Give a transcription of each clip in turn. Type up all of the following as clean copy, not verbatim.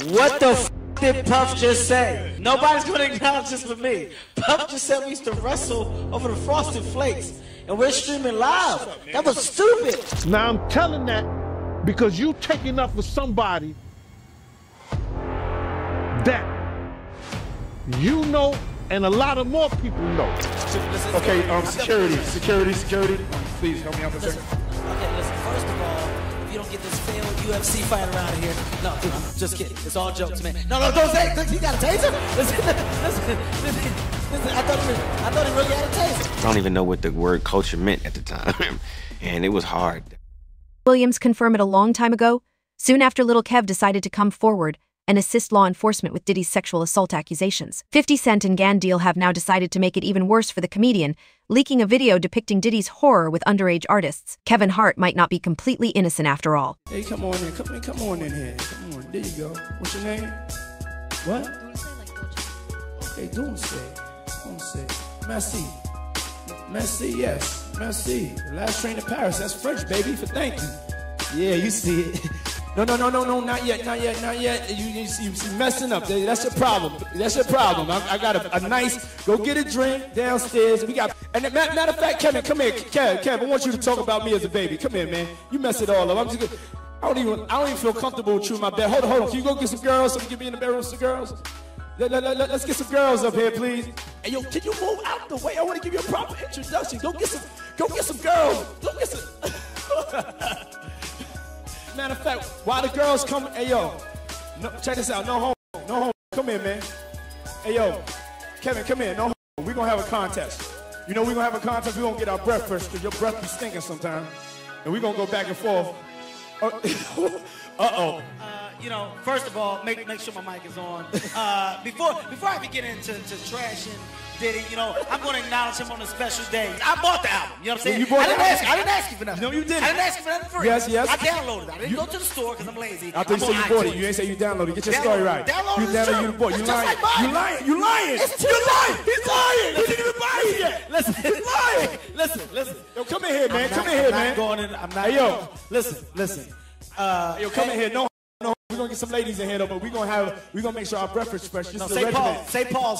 What the f did Puff just say? Nobody's gonna acknowledge this for me. Puff just said we used to wrestle over the Frosted Flakes, and we're streaming live. That was stupid. Now I'm telling that because you taking up for somebody that you know and a lot of more people know. Okay, security. Please help me out for a second. Okay, listen, first of all, if you don't get this failed UFC fight around here, no, dude, I'm just kidding. It's all jokes, man. No, don't say it. You got a taser? Listen, I thought he really had a taser. I don't even know what the word culture meant at the time, and it was hard. Williams confirmed it a long time ago, soon after Lil Kev decided to come forward and assist law enforcement with Diddy's sexual assault accusations. 50 Cent and Gandil have now decided to make it even worse for the comedian, leaking a video depicting Diddy's horror with underage artists. Kevin Hart might not be completely innocent after all. Hey, come on in. Come on in here. Come on. There you go. What's your name? What? Okay, Doomsday. Merci. Merci, yes. Merci. Last train to Paris. That's French, baby, for thank you. Yeah, you see it. No, not yet. You messing up. That's your problem. I got a nice, go get a drink downstairs. We got, and matter of fact, Kevin, come here. Kev, I want you to talk about me as a baby. Come here, man. You mess it all up. I don't even feel comfortable with you in my bed. Hold on. Can you go get some girls? Get me in the bedroom with some girls. Let's get some girls up here, please. Hey, yo, can you move out the way? I want to give you a proper introduction. Go get some girls. Go get some. Matter of fact, while the girls come, hey yo, no, check this out, no home, come here, man. Hey yo, Kevin, come here, no home. We're gonna have a contest. You know we're gonna have a contest, we're gonna get our breath first, because your breath be stinking sometimes. And we're gonna go back and forth. Uh-oh. You know, first of all, make sure my mic is on. Before I begin into trashing Diddy, you know, I'm going to acknowledge him on a special day. I bought the album, you know what I'm saying? You bought I didn't ask you for nothing. No, you didn't. I didn't ask you for nothing free. Yes. I downloaded it. I didn't go to the store because I'm lazy. I thought you said you bought it. You ain't say you downloaded it. Get your story right. Downloaded you downloaded, you bought it. You lying. You're lying. He's lying. He didn't even buy it yet. Listen. He's lying. Listen. Yo, come in here, man. I'm not going in. I'm not. Hey, yo. Listen. Yo, come in here. No. We're gonna get some ladies in here though, but we're gonna make sure our breath is fresh. No, say pause.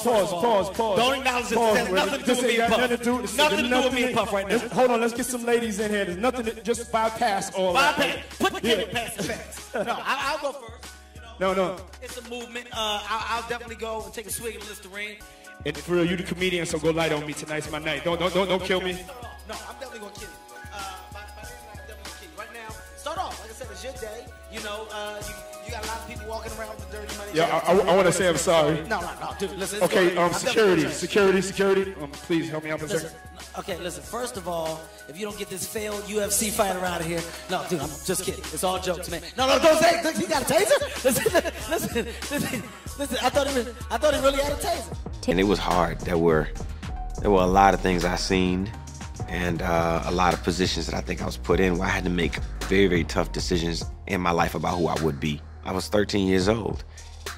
Pause. Don't acknowledge this. It has nothing to do with me and Puff. Nothing to do with me and Puff right now. Hold on, let's get some ladies in here. There's nothing to just bypass all that. Put the Kevin past the facts. No, I'll go first. You know, No. It's a movement. I'll definitely go and take a swig of Listerine. And for real, you the comedian, so go light on me. Tonight's my night. Don't kill me. No, I'm definitely gonna kill you. By the end of the night, I'm definitely gonna kill you. Right now, start off. Like I said, it's your day. You know, you got a lot of people walking around with the dirty money. Yeah, I want to say I'm sorry. No, dude, listen. Okay, security. Please help me out for a second. Okay, listen, first of all, if you don't get this failed UFC fight around here, no, dude, I'm just kidding. It's all jokes, man. No, don't say it. You got a taser? Listen, I thought he really had a taser. And it was hard. There were a lot of things I seen and a lot of positions that I think I was put in where I had to make very, very tough decisions in my life about who I would be. I was 13 years old,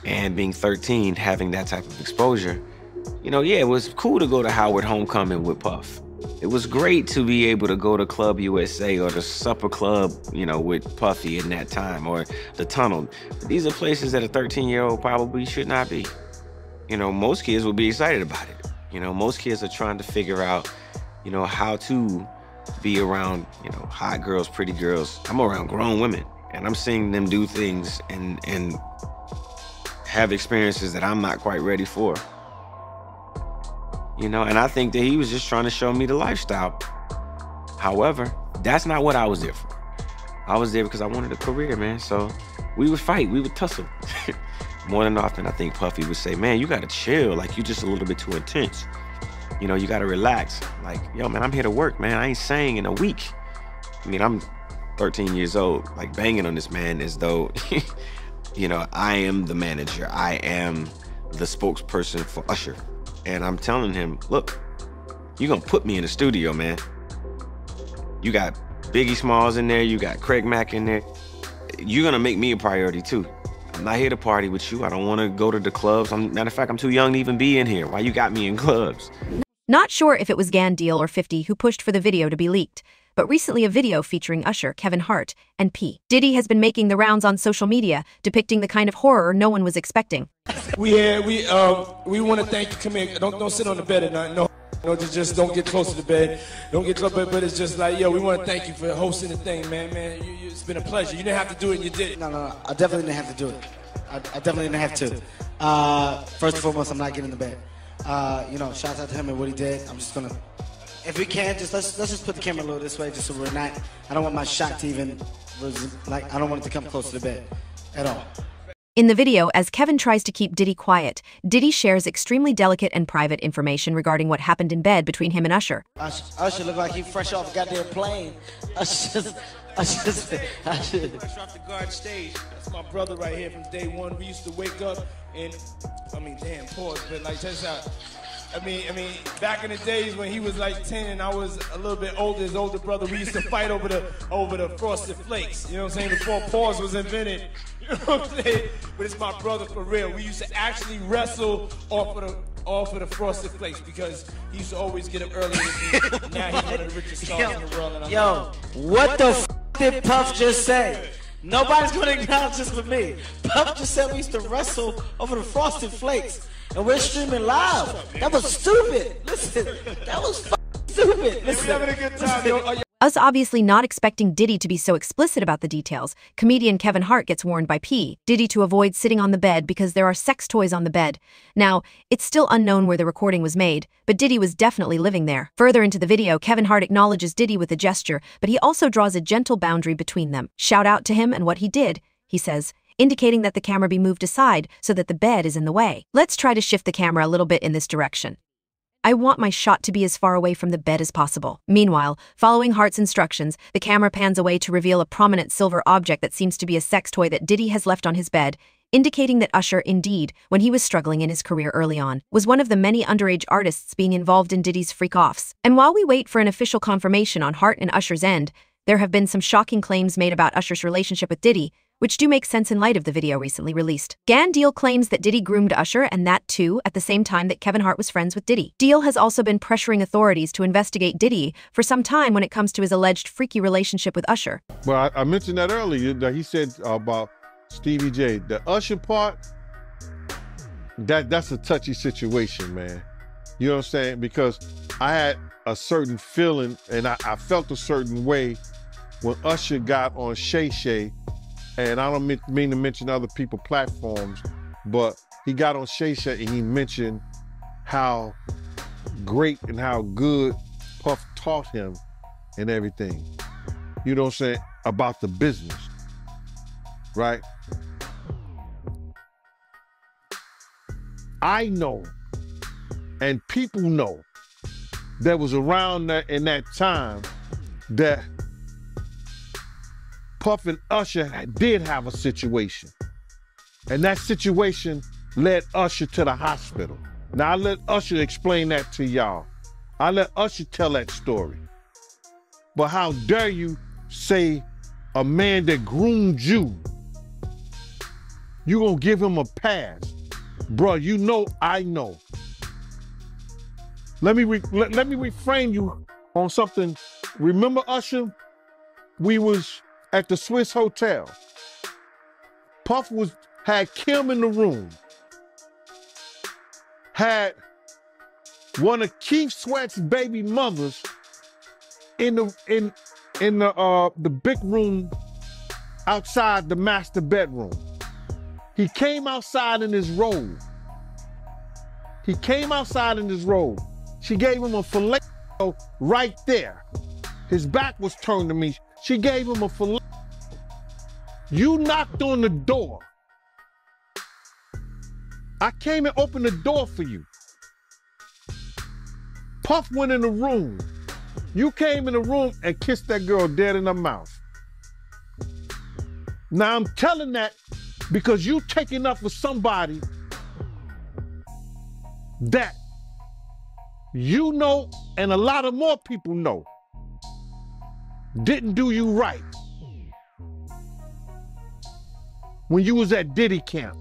and being 13, having that type of exposure, you know, yeah, it was cool to go to Howard Homecoming with Puff. It was great to be able to go to Club USA or the Supper Club, you know, with Puffy in that time, or the Tunnel. But these are places that a 13-year-old probably should not be. You know, most kids would be excited about it. You know, most kids are trying to figure out, you know, how to be around, you know, hot girls, pretty girls. I'm around grown women, and I'm seeing them do things and have experiences that I'm not quite ready for. You know, and I think that he was just trying to show me the lifestyle. However, that's not what I was there for. I was there because I wanted a career, man. So we would fight, we would tussle. More than often, I think Puffy would say, man, you gotta chill. Like, you just a little bit too intense. You know, you gotta relax. Like, yo, man, I'm here to work, man. I ain't sang in a week. I mean, I'm 13 years old, like banging on this man as though, you know, I am the manager. I am the spokesperson for Usher. And I'm telling him, look, you're gonna put me in the studio, man. You got Biggie Smalls in there, you got Craig Mack in there. You're gonna make me a priority too. I'm not here to party with you. I don't wanna go to the clubs. Matter of fact, I'm too young to even be in here. Why you got me in clubs? Not sure if it was Gandil or 50 who pushed for the video to be leaked. but recently a video featuring Usher, Kevin Hart, and P. Diddy has been making the rounds on social media, depicting the kind of horror no one was expecting. We want to thank you. Come here. Don't sit on the bed at night. No, just don't get close to the bed. Don't get close. But it's just like, yo, we want to thank you for hosting the thing, man. It's been a pleasure. You didn't have to do it, and you did it. No. I definitely didn't have to do it. I definitely didn't have to. First and foremost, I'm not getting in the bed. Shout out to him and what he did. I'm just gonna, if we can, let's just put the camera a little this way, just so we're not. I don't want my shot to even, I don't want it to come close to the bed at all. In the video, as Kevin tries to keep Diddy quiet, Diddy shares extremely delicate and private information regarding what happened in bed between him and Usher. Usher look like he fresh off a goddamn plane. Usher off the guard stage. That's my brother right here from day one. We used to wake up and, pause, but like, check this out. I mean, back in the days when he was like 10 and I was a little bit older, his older brother, we used to fight over the Frosted Flakes. You know what I'm saying? Before pause was invented. You know what I'm saying? But it's my brother for real. We used to actually wrestle off of the Frosted Flakes because he used to always get up early with me. Now he's one of the richest stars in the world. And what the f did Puff just say? Nobody's gonna acknowledge this with me. Puff just said we used to wrestle over the Frosted Flakes. And we're streaming live. That was stupid. Listen, that was stupid. Listen, we're having a good time, yo. Us obviously not expecting Diddy to be so explicit about the details, comedian Kevin Hart gets warned by P. Diddy to avoid sitting on the bed because there are sex toys on the bed. Now, it's still unknown where the recording was made, but Diddy was definitely living there. Further into the video, Kevin Hart acknowledges Diddy with a gesture, but he also draws a gentle boundary between them. Shout out to him and what he did, he says, indicating that the camera be moved aside so that the bed is in the way. Let's try to shift the camera a little bit in this direction. I want my shot to be as far away from the bed as possible. Meanwhile, following Hart's instructions, the camera pans away to reveal a prominent silver object that seems to be a sex toy that Diddy has left on his bed, indicating that Usher, indeed, when he was struggling in his career early on, was one of the many underage artists being involved in Diddy's freak-offs. And while we wait for an official confirmation on Hart and Usher's end, there have been some shocking claims made about Usher's relationship with Diddy, which do make sense in light of the video recently released. Deal claims that Diddy groomed Usher, and that too at the same time that Kevin Hart was friends with Diddy. Deal has also been pressuring authorities to investigate Diddy for some time when it comes to his alleged freaky relationship with Usher. Well, I mentioned that earlier, that he said about Stevie J. The Usher part, that's a touchy situation, man. You know what I'm saying? Because I had a certain feeling, and I felt a certain way when Usher got on Shay Shay. And I don't mean to mention other people's platforms, but he got on Shay Shay and he mentioned how great and how good Puff taught him and everything. You know what I'm saying? About the business, right? I know, and people know, that was around that in that time that Puff and Usher did have a situation. And that situation led Usher to the hospital. Now I let Usher explain that to y'all. I let Usher tell that story. But how dare you say a man that groomed you, you gonna give him a pass? Bruh, you know I know. Let me reframe you on something. Remember Usher? We was at the Swiss Hotel. Puff had Kim in the room. Had one of Keith Sweat's baby mothers in the big room outside the master bedroom. He came outside in his robe. She gave him a fillet right there. His back was turned to me. She gave him a fillet. You knocked on the door. I came and opened the door for you. Puff went in the room. You came in the room and kissed that girl dead in her mouth. Now I'm telling that because you taking up for somebody that you know and a lot of more people know didn't do you right when you was at Diddy camp.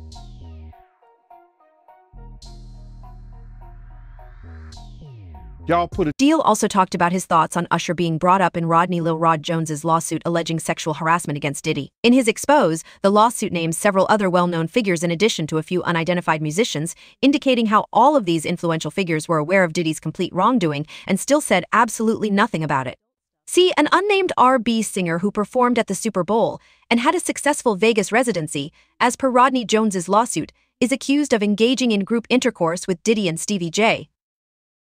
Y'all put it. Deal also talked about his thoughts on Usher being brought up in Rodney Lil Rod Jones's lawsuit alleging sexual harassment against Diddy. In his expose, the lawsuit names several other well-known figures in addition to a few unidentified musicians, indicating how all of these influential figures were aware of Diddy's complete wrongdoing and still said absolutely nothing about it. See, an unnamed R&B singer who performed at the Super Bowl and had a successful Vegas residency, as per Rodney Jones's lawsuit, is accused of engaging in group intercourse with Diddy and Stevie J.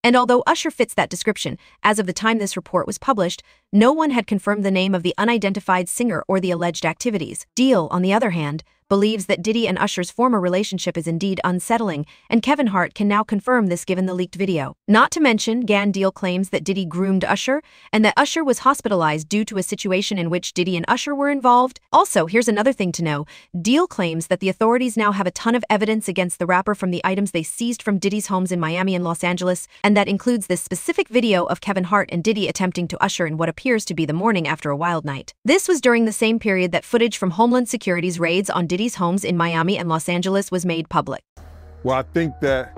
And although Usher fits that description, as of the time this report was published, no one had confirmed the name of the unidentified singer or the alleged activities. Deal, on the other hand, believes that Diddy and Usher's former relationship is indeed unsettling, and Kevin Hart can now confirm this given the leaked video. Not to mention, Deal claims that Diddy groomed Usher, and that Usher was hospitalized due to a situation in which Diddy and Usher were involved. Also, here's another thing to know. Deal claims that the authorities now have a ton of evidence against the rapper from the items they seized from Diddy's homes in Miami and Los Angeles, and that includes this specific video of Kevin Hart and Diddy attempting to usher in what appears to be the morning after a wild night. This was during the same period that footage from Homeland Security's raids on Diddy's homes in Miami and Los Angeles was made public. Well, I think that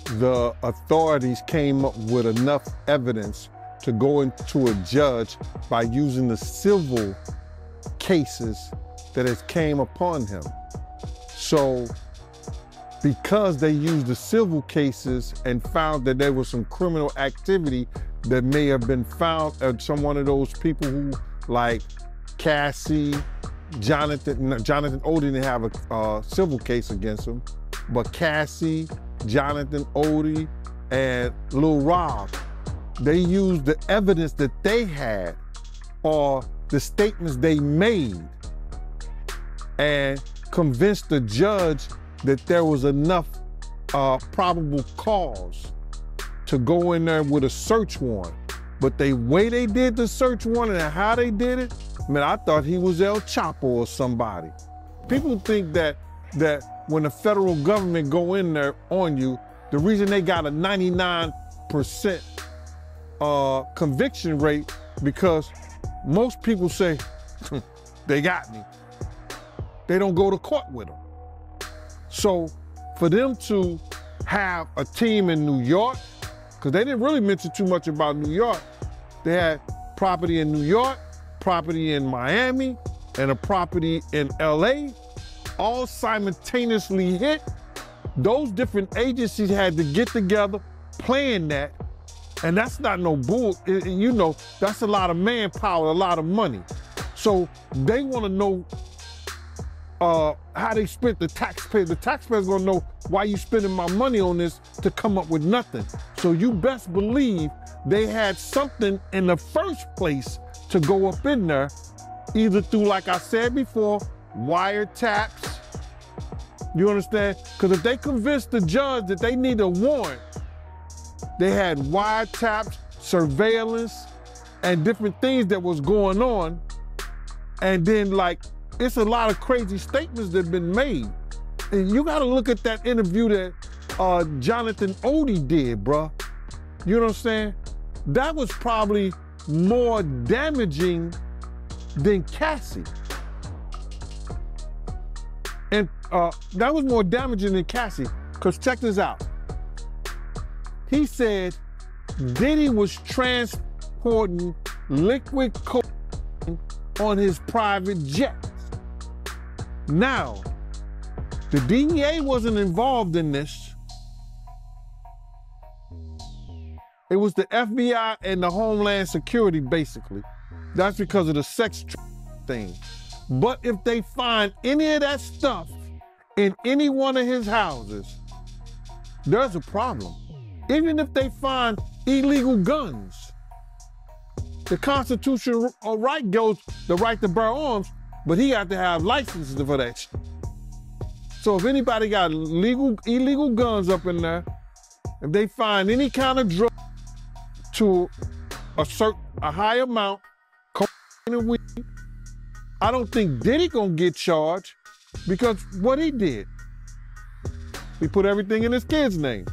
the authorities came up with enough evidence to go into a judge by using the civil cases that has came upon him. So because they used the civil cases and found that there was some criminal activity that may have been found at some one of those people who, like Cassie, Jonathan Odie didn't have a civil case against him, but Cassie, Jonathan Odie, and Lil Rob, they used the evidence that they had or the statements they made and convinced the judge that there was enough probable cause to go in there with a search warrant. But the way they did the search warrant and how they did it, man, I thought he was El Chapo or somebody. People think that when the federal government go in there on you, the reason they got a 99% conviction rate because most people say, they got me. They don't go to court with them. So for them to have a team in New York, because they didn't really mention too much about New York. They had property in New York, property in Miami, and a property in LA, all simultaneously hit. Those different agencies had to get together, plan that, and that's not no bull. You know, that's a lot of manpower, a lot of money. So they want to know how they spent the taxpayers. The taxpayers gonna know why you spending my money on this to come up with nothing. So you best believe they had something in the first place to go up in there, either through, like I said before, wiretaps. You understand? Because if they convinced the judge that they need a warrant, they had wiretaps, surveillance, and different things that was going on. And then, like, it's a lot of crazy statements that have been made. And you gotta look at that interview that Jonathan Odie did, bruh. You know what I'm saying? That was probably more damaging than Cassie. And that was more damaging than Cassie, because check this out. He said Diddy was transporting liquid cocaine on his private jet. Now, the DEA wasn't involved in this. It was the FBI and the Homeland Security, basically. That's because of the sex thing. But if they find any of that stuff in any one of his houses, there's a problem. Even if they find illegal guns, the constitutional right goes the right to bear arms, but he got to have licenses for that shit. So if anybody got illegal guns up in there, if they find any kind of drug to a high amount, cocaine and weed, I don't think Diddy gonna get charged because what he did. He put everything in his kid's name.